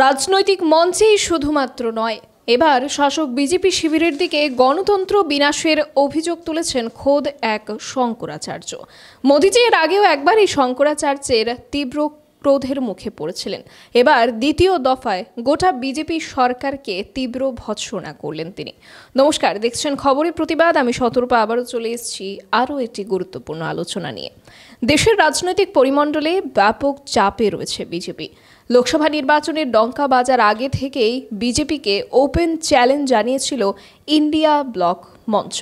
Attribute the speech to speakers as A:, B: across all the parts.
A: রাজনৈতিক মঞ্চেই শুধুমাত্র নয়, এবার শাসক বিজেপি শিবিরের দিকে গণতন্ত্র বিনাশের অভিযোগ তুলেছেন খোদ এক শঙ্করাচার্য। মোদিজি এর আগেও একবার এই শঙ্করাচার্যের তীব্র ক্রোধের মুখে পড়েছিলেন। এবার দ্বিতীয় দফায় গোটা বিজেপি সরকারকে তীব্র ভৎসনা করলেন তিনি। নমস্কার, দেখছেন খবরের প্রতিবাদ। আমি শতরূপা আবারও চলে এসেছি আরও একটি গুরুত্বপূর্ণ আলোচনা নিয়ে। দেশের রাজনৈতিক পরিমণ্ডলে ব্যাপক চাপে রয়েছে বিজেপি। লোকসভা নির্বাচনের ডঙ্কা বাজার আগে থেকেই বিজেপিকে ওপেন চ্যালেঞ্জ জানিয়েছিল ইন্ডিয়া ব্লক মঞ্চ।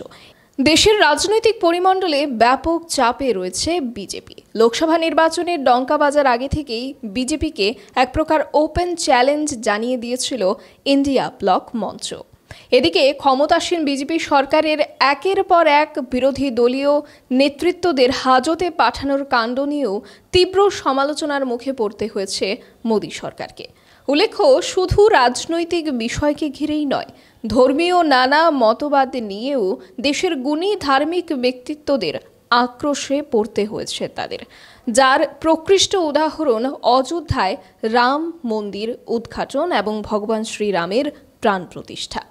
A: দেশের রাজনৈতিক পরিমণ্ডলে ব্যাপক চাপে রয়েছে বিজেপি। লোকসভা নির্বাচনের ডঙ্কা বাজার আগে থেকেই বিজেপিকে এক প্রকার ওপেন চ্যালেঞ্জ জানিয়ে দিয়েছিল ইন্ডিয়া ব্লক মঞ্চ। এদিকে ক্ষমতাসীন বিজেপি সরকারের একের পর এক বিরোধী দলীয় নেতৃত্বদের হাজতে পাঠানোর কাণ্ড নিয়েও তীব্র সমালোচনার মুখে পড়তে হয়েছে মোদী সরকারকে। উল্লেখ্য, শুধু রাজনৈতিক বিষয়কে ঘিরেই নয়, ধর্মীয় নানা মতবাদ নিয়েও দেশের গুণী ধার্মিক ব্যক্তিত্বদের আক্রোশে পড়তে হয়েছে তাদের। যার প্রকৃষ্ট উদাহরণ অযোধ্যায় রাম মন্দির উদ্ঘাটন এবং ভগবান শ্রীরামের প্রাণ প্রতিষ্ঠা,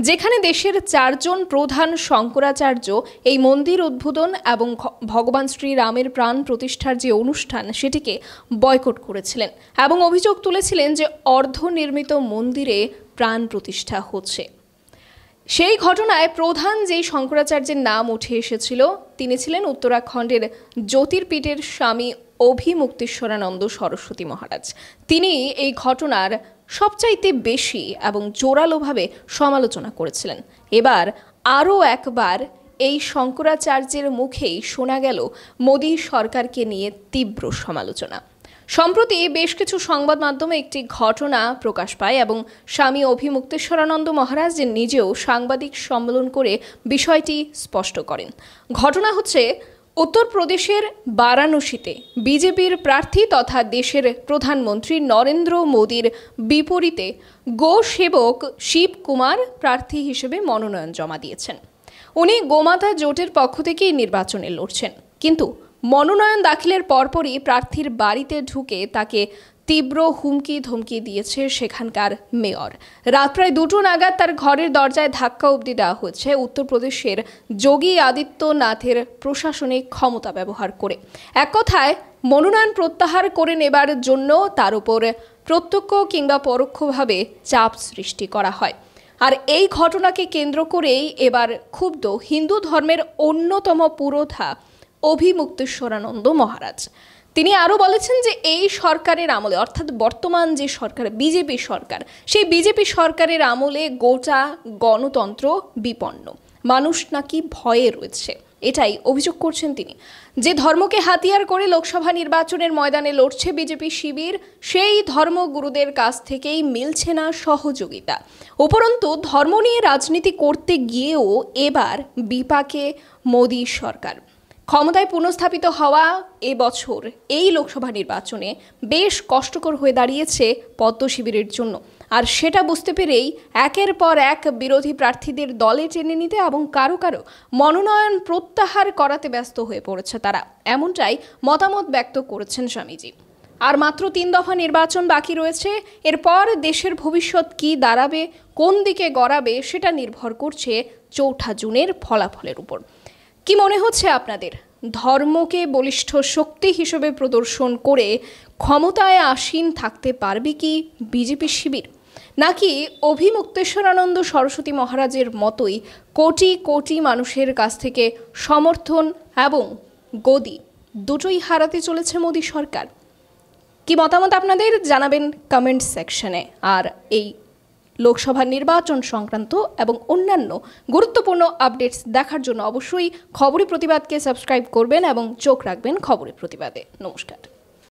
A: যেখানে দেশের 4 জন প্রধান শঙ্করাচার্য এই মন্দির উদ্বোধন এবং ভগবান শ্রীরামের প্রাণ প্রতিষ্ঠার যে অনুষ্ঠান সেটিকে বয়কট করেছিলেন এবং অভিযোগ তুলেছিলেন যে অর্ধনির্মিত মন্দিরে প্রাণ প্রতিষ্ঠা হচ্ছে। সেই ঘটনায় প্রধান যেই শঙ্করাচার্যের নাম উঠে এসেছিল তিনি ছিলেন উত্তরাখণ্ডের জ্যোতির্পীঠের স্বামী অভিমুক্তেশ্বরানন্দ সরস্বতী মহারাজ। তিনি এই ঘটনার সবচাইতে বেশি এবং জোরালোভাবে সমালোচনা করেছিলেন। এবার আরও একবার এই শঙ্করাচার্যের মুখেই শোনা গেল মোদী সরকারকে নিয়ে তীব্র সমালোচনা। সম্প্রতি বেশ কিছু সংবাদ মাধ্যমে একটি ঘটনা প্রকাশ পায় এবং স্বামী অভিমুক্তেশ্বরানন্দ মহারাজ নিজেও সাংবাদিক সম্মেলন করে বিষয়টি স্পষ্ট করেন। ঘটনা হচ্ছে, উত্তরপ্রদেশের বারাণসীতে বিজেপির প্রার্থী তথা দেশের প্রধানমন্ত্রী নরেন্দ্র মোদীর বিপরীতে গো সেবক শিব কুমার প্রার্থী হিসেবে মনোনয়ন জমা দিয়েছেন। উনি গোমাতা জোটের পক্ষ থেকেই নির্বাচনে লড়ছেন, কিন্তু মনোনয়ন দাখিলের পরপরই প্রার্থীর বাড়িতে ঢুকে তাকে তীব্র হুমকি ধমকি দিয়েছে সেখানকার মেয়র। রাত প্রায় 2টো নাগাদ তার ঘরের দরজায় ধাক্কা অবধি দেওয়া হচ্ছে উত্তরপ্রদেশের যোগী আদিত্যনাথের প্রশাসনিক ক্ষমতা ব্যবহার করে। এক কথায় মনোনয়ন প্রত্যাহার করে নেবার জন্য তার উপর প্রত্যক্ষ কিংবা পরোক্ষভাবে চাপ সৃষ্টি করা হয়। আর এই ঘটনাকে কেন্দ্র করেই এবার ক্ষুব্ধ হিন্দু ধর্মের অন্যতম পুরোধা অভিমুক্তেশ্বরানন্দ মহারাজ। তিনি আরও বলেছেন যে এই সরকারের আমলে, অর্থাৎ বর্তমান যে সরকার বিজেপি সরকার, সেই বিজেপি সরকারের আমলে গোটা গণতন্ত্র বিপন্ন, মানুষ নাকি ভয়ে রয়েছে, এটাই অভিযোগ করছেন তিনি। যে ধর্মকে হাতিয়ার করে লোকসভা নির্বাচনের ময়দানে লড়ছে বিজেপি শিবির, সেই ধর্মগুরুদের কাছ থেকেই মিলছে না সহযোগিতা। উপরন্তু ধর্ম নিয়ে রাজনীতি করতে গিয়েও এবার বিপাকে মোদী সরকার। ক্ষমতায় পুনঃস্থাপিত হওয়া এবছর এই লোকসভা নির্বাচনে বেশ কষ্টকর হয়ে দাঁড়িয়েছে পদ্ম শিবিরের জন্য। আর সেটা বুঝতে পেরেই একের পর এক বিরোধী প্রার্থীদের দলে টেনে নিতে এবং কারো কারো মনোনয়ন প্রত্যাহার করাতে ব্যস্ত হয়ে পড়েছে তারা, এমনটাই মতামত ব্যক্ত করেছেন স্বামীজি। আর মাত্র 3 দফা নির্বাচন বাকি রয়েছে। এরপর দেশের ভবিষ্যৎ কি দাঁড়াবে, কোন দিকে গড়াবে, সেটা নির্ভর করছে 4 জুনের ফলাফলের উপর। কি মনে হচ্ছে আপনাদের? ধর্মকে বলিষ্ঠ শক্তি হিসেবে প্রদর্শন করে ক্ষমতায় আসীন থাকতে পারবে কি বিজেপি শিবির, নাকি অভিমুক্তেশ্বরানন্দ সরস্বতী মহারাজের মতোই কোটি কোটি মানুষের কাছ থেকে সমর্থন এবং গদি দুটোই হারাতে চলেছে মোদী সরকার? কি মতামত আপনাদের জানাবেন কমেন্ট সেকশনে। আর এই লোকসভা নির্বাচন সংক্রান্ত এবং অন্যান্য গুরুত্বপূর্ণ আপডেটস দেখার জন্য অবশ্যই খবরের প্রতিবাদকে সাবস্ক্রাইব করবেন এবং চোখ রাখবেন খবরের প্রতিবাদে। নমস্কার।